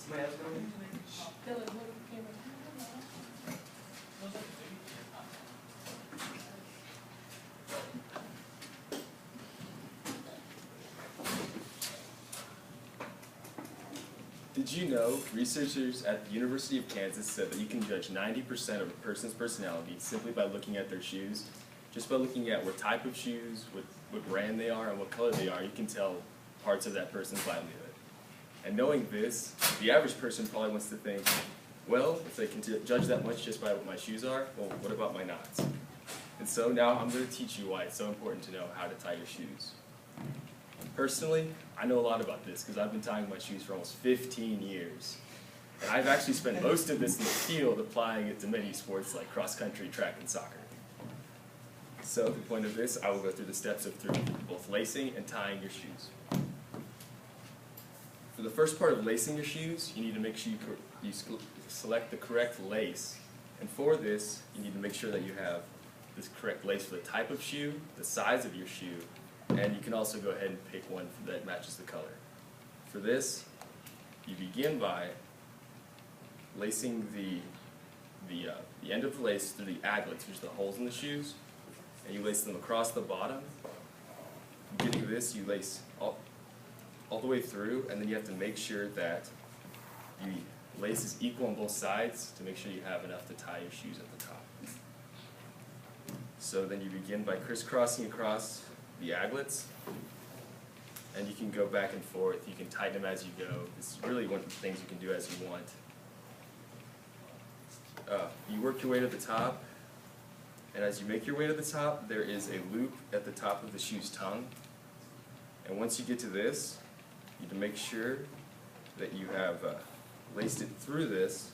Somebody else going? Did you know researchers at the University of Kansas said that you can judge 90% of a person's personality simply by looking at their shoes? Just by looking at what type of shoes, what brand they are, and what color they are, you can tell parts of that person's livelihood. And knowing this, the average person probably wants to think, well, if they can judge that much just by what my shoes are, well, what about my knots? And so now I'm going to teach you why it's so important to know how to tie your shoes. Personally, I know a lot about this because I've been tying my shoes for almost 15 years. And I've actually spent most of this in the field applying it to many sports like cross-country, track, and soccer. So the point of this, I will go through the steps of both lacing and tying your shoes. For the first part of lacing your shoes, you need to make sure you select the correct lace. And for this, you need to make sure that you have this correct lace for the type of shoe, the size of your shoe, and you can also go ahead and pick one that matches the color. For this, you begin by lacing the end of the lace through the aglets, which are the holes in the shoes, and you lace them across the bottom. Getting this, you lace all the way through, and then you have to make sure that the lace is equal on both sides to make sure you have enough to tie your shoes at the top. So then you begin by crisscrossing across the aglets, and you can go back and forth. You can tighten them as you go. This is really one of the things you can do as you want. You work your way to the top, and as you make your way to the top, there is a loop at the top of the shoe's tongue. And once you get to this, you need to make sure that you have laced it through this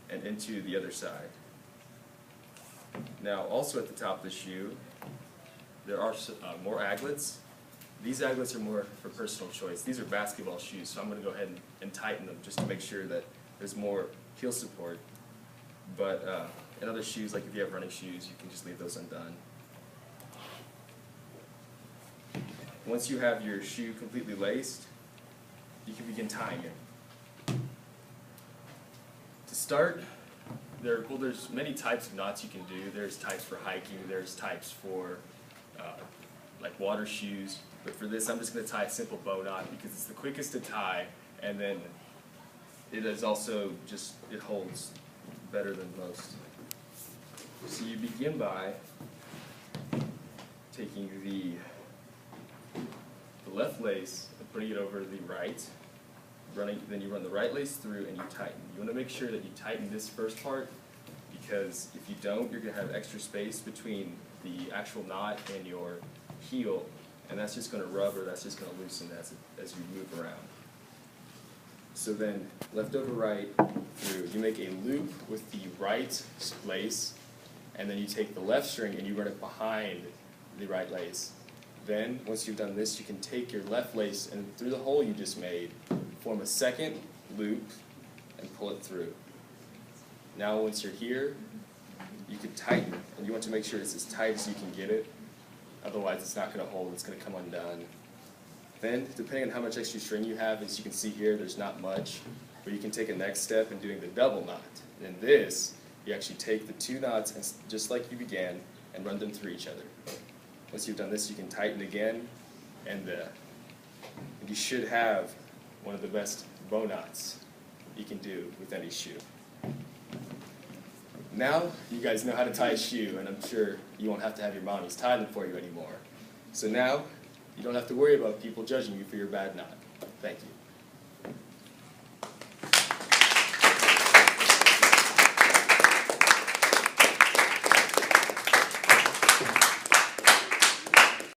and into the other side. Now, also at the top of the shoe, there are more aglets. These aglets are more for personal choice. These are basketball shoes, so I'm going to go ahead and tighten them just to make sure that there's more heel support. But in other shoes, like if you have running shoes, you can just leave those undone. Once you have your shoe completely laced, you can begin tying it. To start, there's many types of knots you can do. There's types for hiking, there's types for like water shoes, but for this I'm just going to tie a simple bow knot because it's the quickest to tie, and then it is also just, it holds better than most. So you begin by taking the left lace and putting it over the right, then you run the right lace through and you tighten. You want to make sure that you tighten this first part, because if you don't, you're going to have extra space between the actual knot and your heel, and that's just going to rub, or that's just going to loosen as you move around. So then, left over right through, you make a loop with the right lace, and then you take the left string and you run it behind the right lace. Then, once you've done this, you can take your left lace and through the hole you just made, form a second loop and pull it through. Now once you're here, you can tighten, and you want to make sure it's as tight as you can get it. Otherwise it's not going to hold, it's going to come undone. Then, depending on how much extra string you have, as you can see here, there's not much, but you can take a next step in doing the double knot. And in this, you actually take the two knots, and just like you began, and run them through each other. Once you've done this, you can tighten again, and you should have one of the best bow knots you can do with any shoe. Now, you guys know how to tie a shoe, and I'm sure you won't have to have your mommies tie them for you anymore. So now, you don't have to worry about people judging you for your bad knot. Thank you.